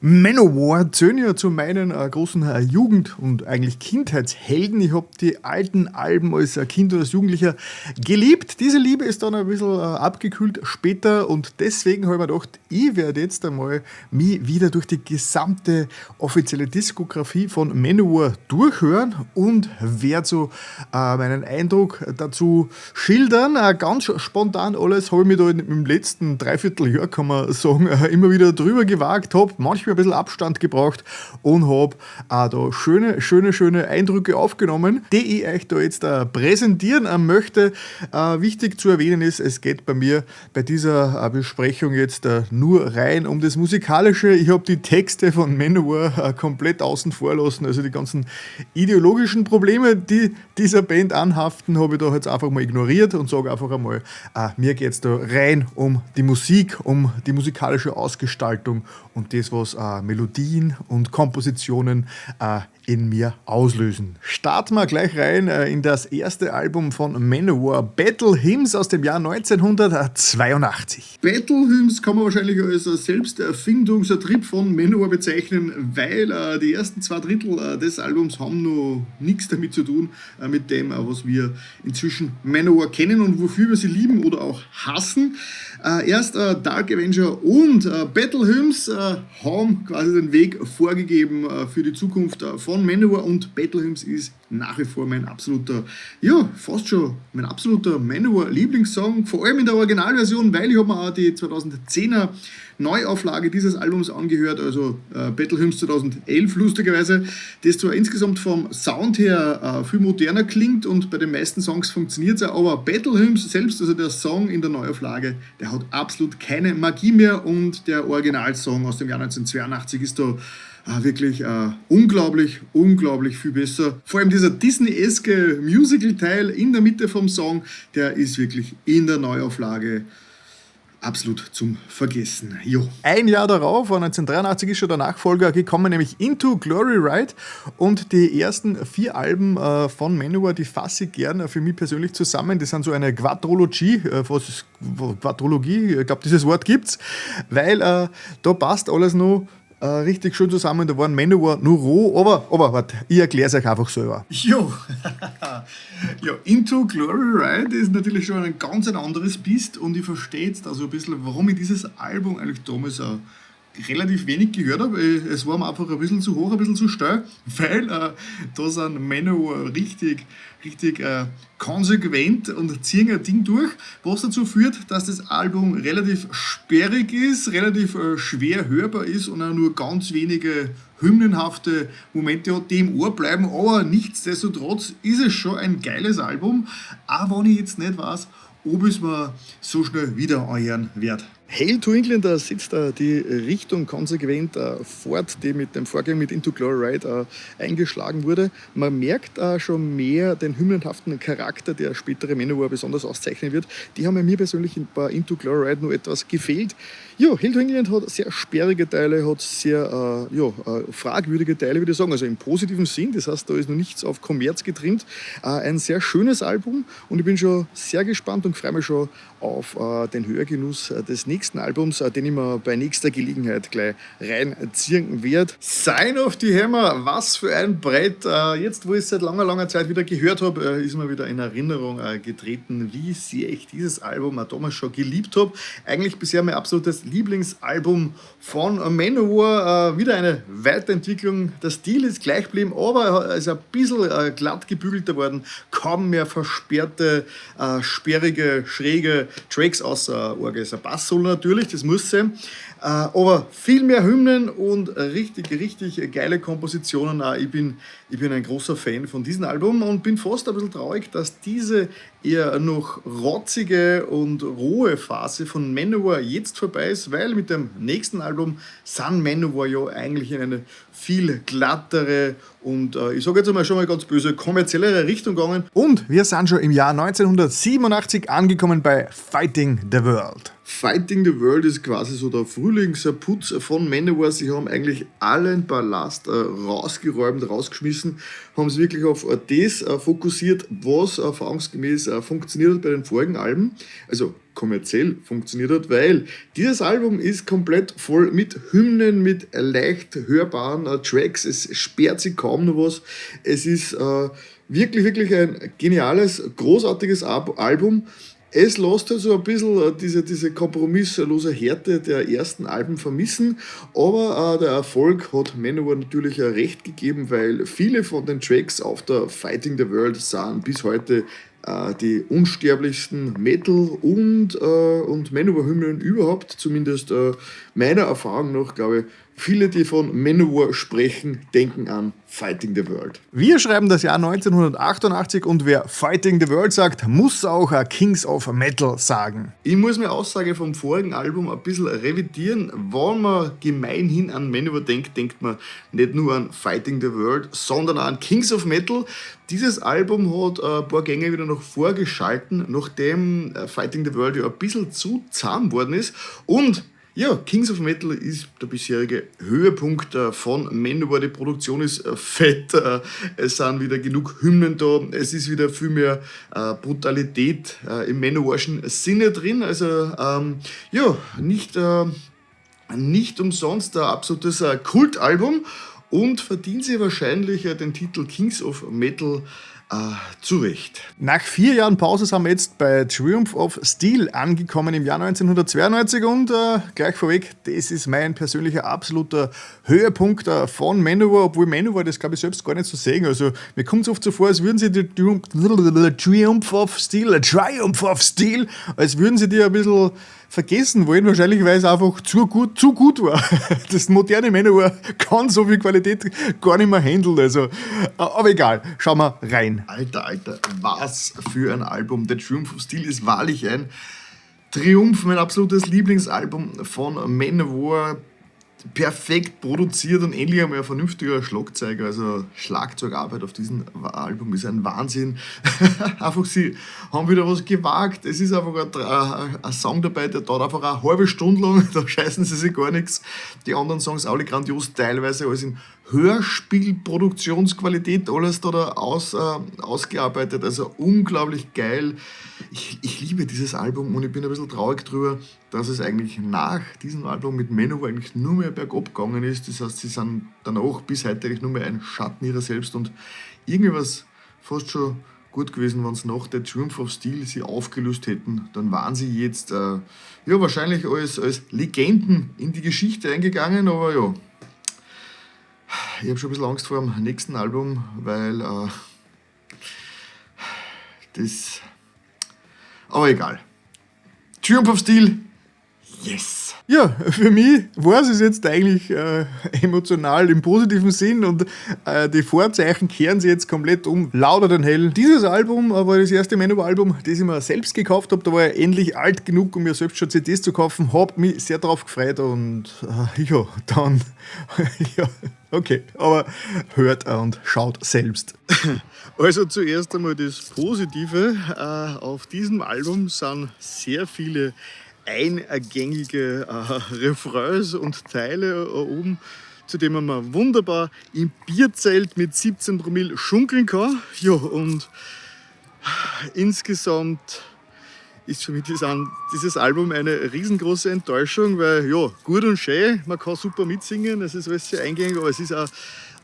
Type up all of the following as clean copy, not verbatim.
Manowar zählen ja zu meinen großen Jugend- und eigentlich Kindheitshelden. Ich habe die alten Alben als Kind und als Jugendlicher geliebt. Diese Liebe ist dann ein bisschen abgekühlt später und deswegen habe ich mir gedacht, ich werde jetzt einmal mich wieder durch die gesamte offizielle Diskografie von Manowar durchhören und werde so meinen Eindruck dazu schildern. Ganz spontan alles habe ich mich da im letzten Dreivierteljahr, kann man sagen, immer wieder drüber gewagt, habe manchmal ein bisschen Abstand gebraucht und habe da schöne Eindrücke aufgenommen, die ich euch da jetzt präsentieren möchte. Wichtig zu erwähnen ist, es geht bei mir bei dieser Besprechung jetzt nur rein um das Musikalische. Ich habe die Texte von Manowar komplett außen vor lassen, also die ganzen ideologischen Probleme, die dieser Band anhaften, habe ich da jetzt einfach mal ignoriert und sage einfach einmal, mir geht es da rein um die Musik, um die musikalische Ausgestaltung und das, was Melodien und Kompositionen in mir auslösen. Starten wir gleich rein in das erste Album von Manowar, Battle Hymns aus dem Jahr 1982. Battle Hymns kann man wahrscheinlich als Selbsterfindungstrip von Manowar bezeichnen, weil die ersten 2 Drittel des Albums haben noch nichts damit zu tun, mit dem, was wir inzwischen Manowar kennen und wofür wir sie lieben oder auch hassen. Erst Dark Avenger und Battle Hymns haben quasi den Weg vorgegeben für die Zukunft von Manowar, und Battle Hymns ist nach wie vor mein absoluter, fast schon mein absoluter Manowar-Lieblingssong, vor allem in der Originalversion, weil ich habe mir auch die 2010er Neuauflage dieses Albums angehört, also Battle Hymns 2011 lustigerweise, das zwar insgesamt vom Sound her viel moderner klingt und bei den meisten Songs funktioniert es, aber Battle Hymns selbst, also der Song in der Neuauflage, der hat absolut keine Magie mehr, und der Originalsong aus dem Jahr 1982 ist da wirklich unglaublich viel besser. Vor allem dieser Disney-eske Musical-Teil in der Mitte vom Song, der ist wirklich in der Neuauflage absolut zum Vergessen. Jo. Ein Jahr darauf, 1983, ist schon der Nachfolger gekommen, nämlich Into Glory Ride, und die ersten 4 Alben von Manowar, die fasse ich gerne für mich persönlich zusammen. Das sind so eine Quadrologie, ich glaube, dieses Wort gibt's, weil da passt alles noch richtig schön zusammen. Da waren Manowar nur roh, aber warte, ich erkläre es euch einfach selber. Jo, Into Glory Ride ist natürlich schon ein ganz anderes Biest, und ich verstehe jetzt also ein bisschen, warum ich dieses Album eigentlich damals relativ wenig gehört habe. Es war mir einfach ein bisschen zu hoch, ein bisschen zu steil, weil da sind Manowar richtig konsequent und ziehen ein Ding durch, was dazu führt, dass das Album relativ sperrig ist, relativ schwer hörbar ist und auch nur ganz wenige hymnenhafte Momente hat, die im Ohr bleiben, aber nichtsdestotrotz ist es schon ein geiles Album, auch wenn ich jetzt nicht weiß, ob ich es mir so schnell wieder anhören werde. Hail to England setzt die Richtung konsequent fort, die mit dem Vorgänger mit Into Glory Ride eingeschlagen wurde. Man merkt schon mehr den hymnenhaften Charakter, der spätere Manowar besonders auszeichnen wird. Die haben mir persönlich bei Into Glory Ride noch etwas gefehlt. Ja, Hail to England hat sehr sperrige Teile, hat sehr fragwürdige Teile, würde ich sagen, also im positiven Sinn. Das heißt, da ist noch nichts auf Kommerz getrimmt. Ein sehr schönes Album, und ich bin schon sehr gespannt und freue mich schon auf den Hörgenuss des nächsten Albums, den ich mir bei nächster Gelegenheit gleich reinziehen werde. Sign of the Hammer, was für ein Brett. Jetzt, wo ich es seit langer Zeit wieder gehört habe, ist mir wieder in Erinnerung getreten, wie sehr ich dieses Album damals schon geliebt habe. Eigentlich bisher mein absolutes Lieblingsalbum von Manowar. Wieder eine Weiterentwicklung. Der Stil ist gleich geblieben, aber er ist ein bisschen glatt gebügelter worden. Kaum mehr versperrte, sperrige, schräge Tracks außer Orgel. Ein Bass-Solo natürlich, das muss sein. Aber viel mehr Hymnen und richtig geile Kompositionen. Ich bin ein großer Fan von diesem Album und bin fast ein bisschen traurig, dass diese eher noch rotzige und rohe Phase von Manowar jetzt vorbei ist, weil mit dem nächsten Album sind Manowar ja eigentlich in eine viel glattere und ich sage jetzt einmal schon mal ganz böse, kommerziellere Richtung gegangen. Und wir sind schon im Jahr 1987 angekommen bei Fighting the World. Fighting the World ist quasi so der Frühlingsputz von Manowar. Sie haben eigentlich allen Ballast rausgeräumt, rausgeschmissen, haben sich wirklich auf das fokussiert, was erfahrungsgemäß funktioniert hat bei den vorigen Alben. Also kommerziell funktioniert hat, weil dieses Album ist komplett voll mit Hymnen, mit leicht hörbaren Tracks. Es sperrt sich kaum noch was. Es ist wirklich, wirklich ein geniales, großartiges Album. Es lässt halt so ein bisschen diese kompromisslose Härte der ersten Alben vermissen, aber der Erfolg hat Manowar natürlich recht gegeben, weil viele von den Tracks auf der Fighting the World sind bis heute die unsterblichsten Metal- und Manowar-Hymnen überhaupt, zumindest meiner Erfahrung nach, glaube ich. Viele, die von Manowar sprechen, denken an Fighting the World. Wir schreiben das Jahr 1988 und wer Fighting the World sagt, muss auch Kings of Metal sagen. Ich muss meine Aussage vom vorigen Album ein bisschen revidieren. Wenn man gemeinhin an Manowar denkt, denkt man nicht nur an Fighting the World, sondern auch an Kings of Metal. Dieses Album hat ein paar Gänge wieder noch vorgeschalten, nachdem Fighting the World ja ein bisschen zu zahm worden ist. Und ja, Kings of Metal ist der bisherige Höhepunkt von Manowar. Die Produktion ist fett, es sind wieder genug Hymnen da, es ist wieder viel mehr Brutalität im Manowarschen Sinne drin. Also ja, nicht umsonst ein absolutes Kultalbum und verdient sie wahrscheinlich den Titel Kings of Metal zu Recht. Nach 4 Jahren Pause sind wir jetzt bei Triumph of Steel angekommen im Jahr 1992 und gleich vorweg, das ist mein persönlicher absoluter Höhepunkt von Manowar, obwohl Manowar das glaube ich selbst gar nicht so sehen. Also mir kommt es oft so vor, als würden sie die Triumph of Steel, als würden sie die ein bisschen vergessen wollen, wahrscheinlich weil es einfach zu gut war. Das moderne Manowar kann so viel Qualität gar nicht mehr handeln. Also, aber egal, schauen wir rein. Alter, was für ein Album. The Triumph of Steel ist wahrlich ein Triumph, mein absolutes Lieblingsalbum von Manowar. Perfekt produziert und endlich einmal ein vernünftiger Schlagzeuger. Also Schlagzeugarbeit auf diesem Album ist ein Wahnsinn. Einfach, sie haben wieder was gewagt. Es ist einfach ein Song dabei, der dauert einfach eine halbe Stunde lang. Da scheißen sie sich gar nichts. Die anderen Songs alle grandios, teilweise alles in Hörspielproduktionsqualität, alles da ausgearbeitet. Also unglaublich geil. Ich liebe dieses Album und ich bin ein bisschen traurig drüber, dass es eigentlich nach diesem Album mit Manowar eigentlich nur mehr bergab gegangen ist. Das heißt, sie sind danach bis heute eigentlich nur mehr ein Schatten ihrer selbst und irgendwie war es fast schon gut gewesen, wenn sie nach der Triumph of Steel sie aufgelöst hätten. Dann waren sie jetzt ja wahrscheinlich als Legenden in die Geschichte eingegangen, aber ja, ich habe schon ein bisschen Angst vor dem nächsten Album, weil das... Aber egal. Triumph of Steel, yes! Ja, für mich war es jetzt eigentlich emotional im positiven Sinn und die Vorzeichen kehren sich jetzt komplett um. Lauter denn hell. Dieses Album war das erste Manowar-Album, das ich mir selbst gekauft habe. Da war ich endlich alt genug, um mir selbst schon CDs zu kaufen. Hab mich sehr darauf gefreut und ja, dann... ja, okay, aber hört und schaut selbst. Also zuerst einmal das Positive. Auf diesem Album sind sehr viele eingängige Refrains und Teile oben, zu denen man wunderbar im Bierzelt mit 17 Promille schunkeln kann. Ja, und insgesamt ist für mich dieses Album eine riesengroße Enttäuschung, weil ja, gut und schön, man kann super mitsingen, es ist alles sehr eingängig, aber es ist auch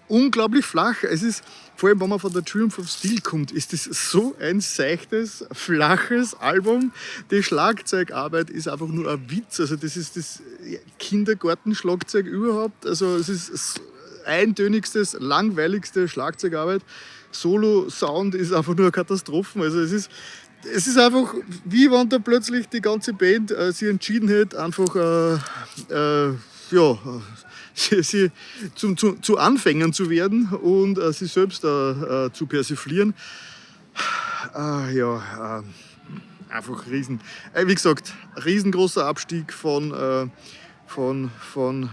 unglaublich flach. Es ist, vor allem wenn man von der Triumph of Steel kommt, ist das so ein seichtes, flaches Album. Die Schlagzeugarbeit ist einfach nur ein Witz. Also das ist das Kindergartenschlagzeug überhaupt. Also es ist das eintönigstes, langweiligste Schlagzeugarbeit. Solo-Sound ist einfach nur eine Katastrophe. Also es ist einfach, wie wenn da plötzlich die ganze Band sich entschieden hätte, einfach sie zu Anfängern zu werden und sich selbst zu persiflieren. Einfach wie gesagt, riesengroßer Abstieg von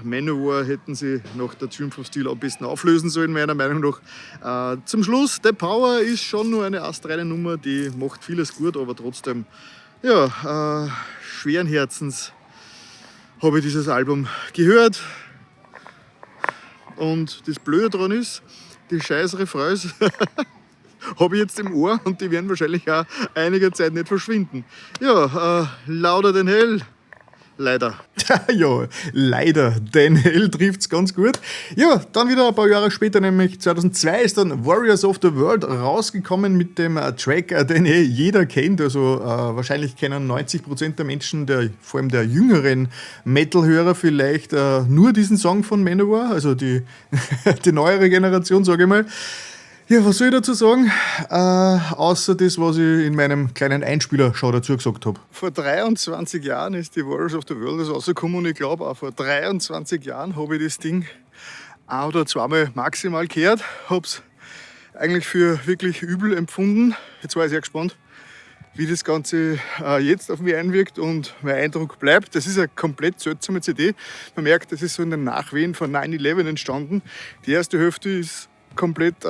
Manowar. Hätten sie nach der Triumph of Steel am besten auflösen sollen, meiner Meinung nach. Zum Schluss, The Power ist schon nur eine astreine Nummer, die macht vieles gut, aber trotzdem, ja, schweren Herzens habe ich dieses Album gehört. Und das Blöde daran ist, die scheiß Refrains habe ich jetzt im Ohr und die werden wahrscheinlich auch einige Zeit nicht verschwinden. Ja, Louder Than Hell. Leider. Ja, leider. Dan Hell trifft es ganz gut. Ja, dann wieder ein paar Jahre später, nämlich 2002, ist dann Warriors of the World rausgekommen mit dem Track, den jeder kennt. Also wahrscheinlich kennen 90% der Menschen, vor allem der jüngeren Metal-Hörer, vielleicht nur diesen Song von Manowar, also die neuere Generation, sage ich mal. Ja, was soll ich dazu sagen? Außer das, was ich in meinem kleinen Einspieler schon dazu gesagt habe. Vor 23 Jahren ist die Warriors of the World rausgekommen und ich glaube auch vor 23 Jahren habe ich das Ding ein- oder zweimal maximal gehört. Habe es eigentlich für wirklich übel empfunden. Jetzt war ich sehr gespannt, wie das Ganze jetzt auf mich einwirkt und mein Eindruck bleibt. Das ist eine komplett seltsame CD. Man merkt, das ist so in den Nachwehen von 9/11 entstanden. Die erste Hälfte ist komplett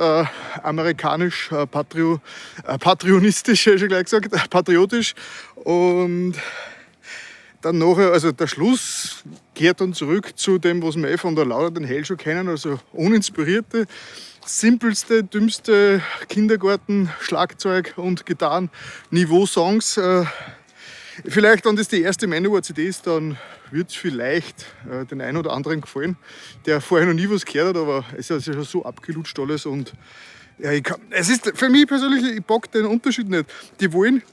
amerikanisch, patriotisch, schon gleich gesagt, patriotisch. Und dann nachher, also der Schluss kehrt dann zurück zu dem, was wir von der Louder Than Hell schon kennen, also uninspirierte, simpelste, dümmste Kindergarten, Schlagzeug und Gitarren-Niveau-Songs. Vielleicht, wenn das die erste Manowar-CD ist, dann wird es vielleicht den einen oder anderen gefallen, der vorher noch nie was gehört hat, aber es ist ja schon so abgelutscht alles. Und ja, es ist für mich persönlich, ich pack den Unterschied nicht. Die wollen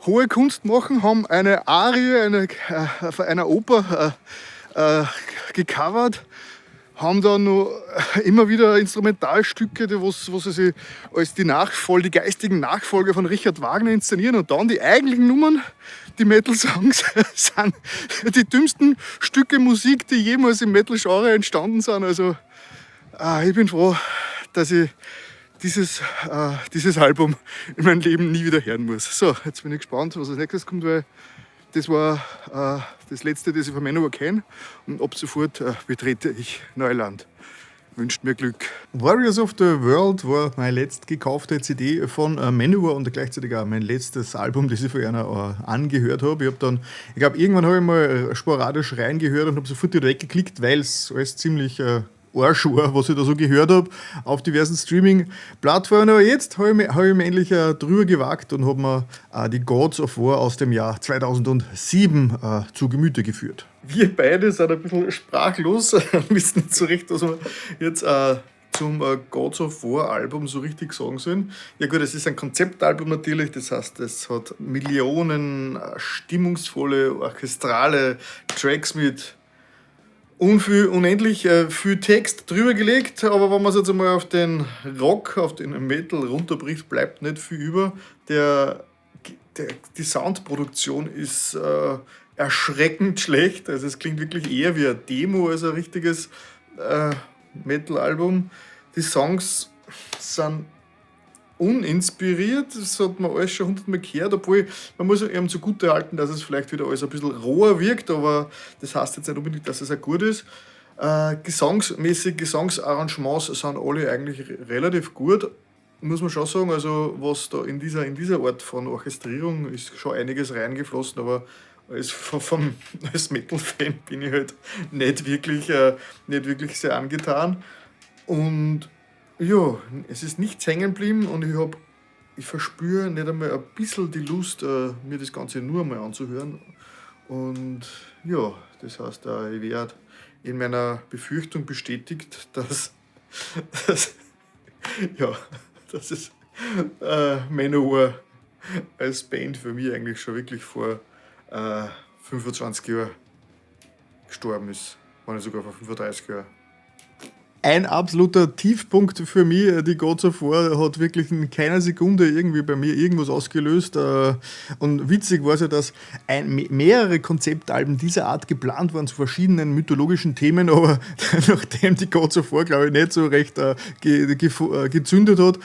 hohe Kunst machen, haben eine Arie einer Oper gecovert, haben dann noch immer wieder Instrumentalstücke, was sie sich als die geistigen Nachfolger von Richard Wagner inszenieren. Und dann die eigentlichen Nummern, die Metal-Songs, sind die dümmsten Stücke Musik, die jemals im Metal-Genre entstanden sind. Also ich bin froh, dass ich dieses Album in meinem Leben nie wieder hören muss. So, jetzt bin ich gespannt, was als nächstes kommt, weil das war das letzte, das ich von Manowar kenne. Und ab sofort betrete ich Neuland. Wünscht mir Glück. Warriors of the World war meine letzte gekaufte CD von Manowar und gleichzeitig auch mein letztes Album, das ich von einer angehört habe. Irgendwann habe ich mal sporadisch reingehört und habe sofort wieder weggeklickt, weil es alles ziemlich Arsch war, was ich da so gehört habe auf diversen Streaming-Plattformen. Aber jetzt habe ich mich endlich drüber gewagt und habe mir die Gods of War aus dem Jahr 2007 zu Gemüte geführt. Wir beide sind ein bisschen sprachlos, wissen nicht so recht, was wir jetzt zum Gods of War Album so richtig sagen sollen. Ja gut, es ist ein Konzeptalbum natürlich, das heißt, es hat Millionen stimmungsvolle, orchestrale Tracks mit unendlich viel Text drüber gelegt, aber wenn man es jetzt einmal auf den Rock, auf den Metal runterbricht, bleibt nicht viel über. Die Soundproduktion ist erschreckend schlecht, also es klingt wirklich eher wie eine Demo als ein richtiges Metal-Album. Die Songs sind uninspiriert, das hat man alles schon 100-mal gehört, obwohl man muss ihm zugute halten, dass es vielleicht wieder alles ein bisschen roher wirkt, aber das heißt jetzt nicht unbedingt, dass es auch gut ist. Gesangsarrangements sind alle eigentlich relativ gut, muss man schon sagen, also was da in dieser Art von Orchestrierung ist schon einiges reingeflossen, aber als Metal-Fan bin ich halt nicht wirklich sehr angetan. Und ja, es ist nichts hängen geblieben und ich verspüre nicht einmal ein bisschen die Lust, mir das Ganze nur einmal anzuhören. Und ja, das heißt, ich werde in meiner Befürchtung bestätigt, dass es Manowar als Band für mich eigentlich schon wirklich vor 25 Jahren gestorben ist, wenn nicht sogar vor 35 Jahren. Ein absoluter Tiefpunkt für mich, die Gods of War hat wirklich in keiner Sekunde irgendwie bei mir irgendwas ausgelöst. Und witzig war es ja, dass mehrere Konzeptalben dieser Art geplant waren zu verschiedenen mythologischen Themen, aber nachdem die Gods of War, glaube ich, nicht so recht gezündet hat,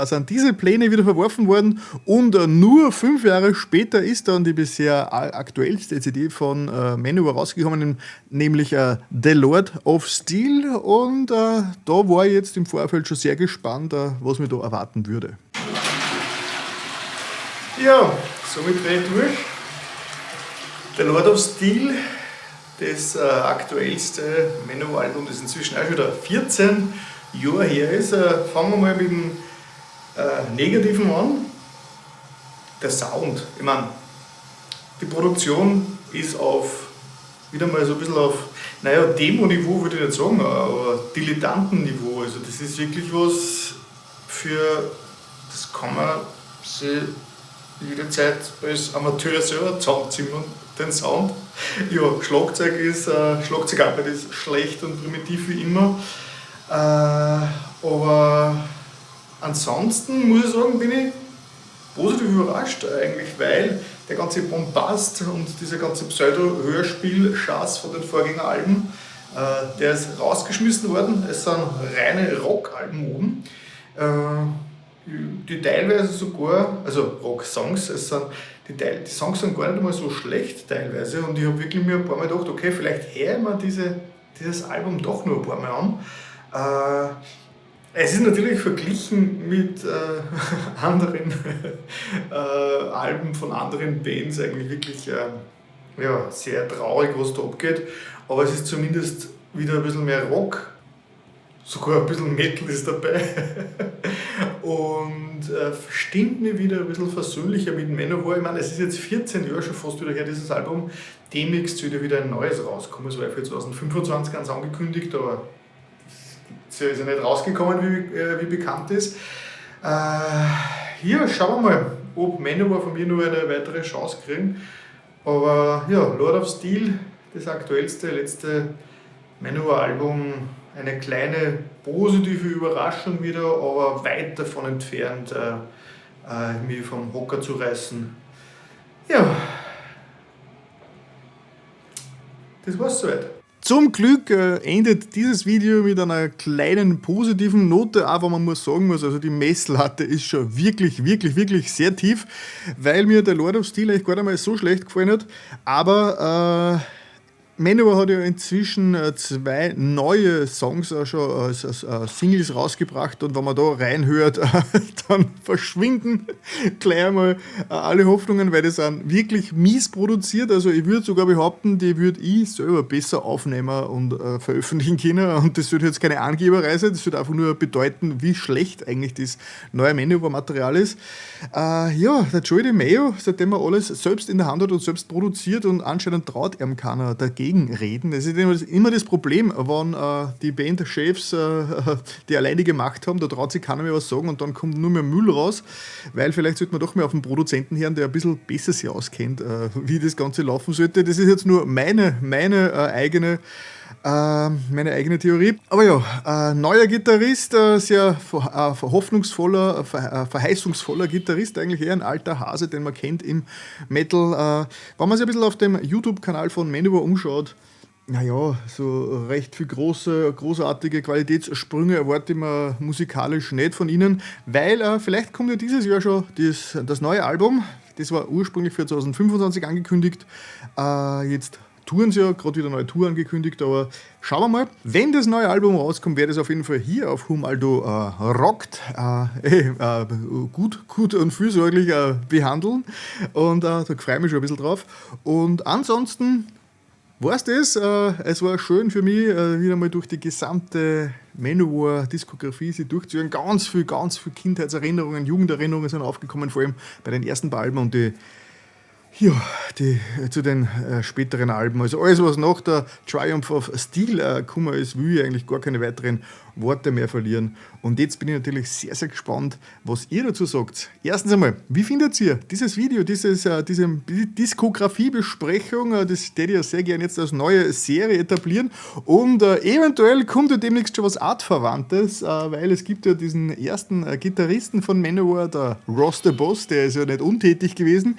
sind diese Pläne wieder verworfen worden und nur 5 Jahre später ist dann die bisher aktuellste CD von Manowar rausgekommen, nämlich The Lord of Steel, und da war ich jetzt im Vorfeld schon sehr gespannt, was mir da erwarten würde. Ja, somit bin ich durch. The Lord of Steel, das aktuellste Manowar-Album, das inzwischen auch schon wieder 14 Jahre her ist. Fangen wir mal mit dem Negativen an. Der Sound. Ich meine, die Produktion ist wieder mal so ein bisschen auf, Demo-Niveau würde ich nicht sagen, aber Dilettanten-Niveau. Also das ist wirklich was das kann man sich jederzeit als Amateur selber zusammenzimmern, den Sound. Ja, Schlagzeugarbeit ist schlecht und primitiv wie immer. Aber ansonsten muss ich sagen, bin ich positiv überrascht eigentlich, weil der ganze Bombast und dieser ganze Pseudo-Hörspiel-Schatz von den Vorgängeralben, der ist rausgeschmissen worden. Es sind reine Rock-Alben oben. Die teilweise sogar, also Rock-Songs, die Songs sind gar nicht mal so schlecht teilweise und ich habe wirklich mir ein paar Mal gedacht, okay, vielleicht höre ich mir dieses Album doch nur ein paar Mal an. Es ist natürlich verglichen mit anderen Alben von anderen Bands eigentlich wirklich sehr traurig, was da abgeht, aber es ist zumindest wieder ein bisschen mehr Rock. Sogar ein bisschen Metal ist dabei und stimmt mir wieder ein bisschen versöhnlicher mit Manowar. Ich meine, es ist jetzt 14 Jahre schon fast wieder her, dieses Album. Demnächst wird wieder ein neues rauskommen. Es war für 2025 ganz angekündigt, aber es ist ja nicht rausgekommen, wie bekannt ist. Hier schauen wir mal, ob Manowar von mir nur eine weitere Chance kriegen. Aber ja, Lord of Steel, das aktuellste, letzte Manowar-Album, eine kleine positive Überraschung wieder, aber weit davon entfernt, mich vom Hocker zu reißen. Ja, das war's soweit. Zum Glück endet dieses Video mit einer kleinen positiven Note, aber man muss sagen also die Messlatte ist schon wirklich, wirklich, wirklich sehr tief, weil mir der Lord of Steel eigentlich gar nicht mal so schlecht gefallen hat, aber Manowar hat ja inzwischen 2 neue Songs auch schon als Singles rausgebracht und wenn man da reinhört, dann verschwinden gleich einmal alle Hoffnungen, weil die sind wirklich mies produziert. Also ich würde sogar behaupten, die würde ich selber besser aufnehmen und veröffentlichen können und das wird jetzt keine Angeberei sein, das wird einfach nur bedeuten, wie schlecht eigentlich das neue Manowar-Material ist. Der Joey DeMaio, seitdem er alles selbst in der Hand hat und selbst produziert und anscheinend traut ihm keiner dagegen reden. Das ist immer das Problem, wenn die Bandchefs die alleine gemacht haben, da traut sich keiner mehr was sagen und dann kommt nur mehr Müll raus, weil vielleicht sollte man doch mehr auf einen Produzenten hören, der ein bisschen besser sich auskennt, wie das Ganze laufen sollte. Das ist jetzt nur meine eigene Theorie. Aber ja, neuer Gitarrist, sehr verheißungsvoller Gitarrist, eigentlich eher ein alter Hase, den man kennt im Metal. Wenn man sich ein bisschen auf dem YouTube-Kanal von Manowar umschaut, so recht viel großartige Qualitätssprünge erwarte ich mir musikalisch nicht von ihnen, weil vielleicht kommt ja dieses Jahr schon das neue Album. Das war ursprünglich für 2025 angekündigt. Jetzt touren sie ja, gerade wieder eine neue Tour angekündigt, aber schauen wir mal. Wenn das neue Album rauskommt, werde ich es auf jeden Fall hier auf Whom Aldo Rockt gut und fürsorglich behandeln und da freue ich mich schon ein bisschen drauf. Und ansonsten war's das. Es war schön für mich, wieder mal durch die gesamte Manowar-Diskografie sie durchzuhören. Ganz viel Kindheitserinnerungen, Jugenderinnerungen sind aufgekommen, vor allem bei den ersten paar Alben und die zu den späteren Alben. Also alles, was nach der Triumph of Steel gekommen ist, will ich eigentlich gar keine weiteren Worte mehr verlieren. Und jetzt bin ich natürlich sehr, sehr gespannt, was ihr dazu sagt. Erstens einmal, wie findet ihr dieses Video, diese Diskografie-Besprechung? Das hätte ich ja sehr gerne jetzt als neue Serie etablieren. Und eventuell kommt ja demnächst schon was Artverwandtes, weil es gibt ja diesen ersten Gitarristen von Manowar, der Ross the Boss, der ist ja nicht untätig gewesen.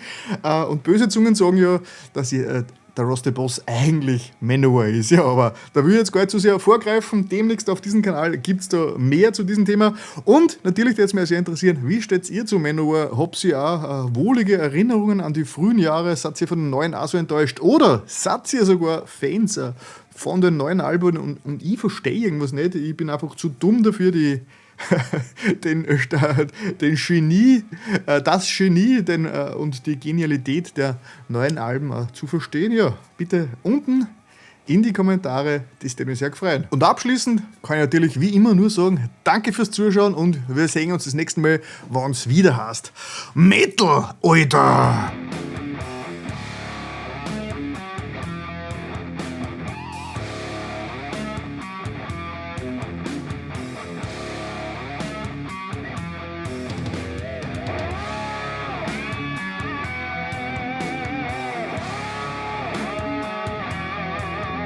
Und böse Zungen sagen ja, dass der Ross the Boss eigentlich Manowar ist. Ja, aber da will ich jetzt gar nicht zu sehr vorgreifen. Demnächst auf diesem Kanal gibt es da mehr zu diesem Thema. Und natürlich würde es mich sehr interessieren, wie steht ihr zu Manowar? Habt ihr auch wohlige Erinnerungen an die frühen Jahre? Seid ihr von den neuen auch so enttäuscht? Oder seid ihr sogar Fans von den neuen Alben? Und ich verstehe irgendwas nicht. Ich bin einfach zu dumm dafür, das Genie und die Genialität der neuen Alben zu verstehen. Ja, bitte unten in die Kommentare, das würde mich sehr freuen. Und abschließend kann ich natürlich wie immer nur sagen, danke fürs Zuschauen und wir sehen uns das nächste Mal, wenn es wieder heißt Metal, Alter!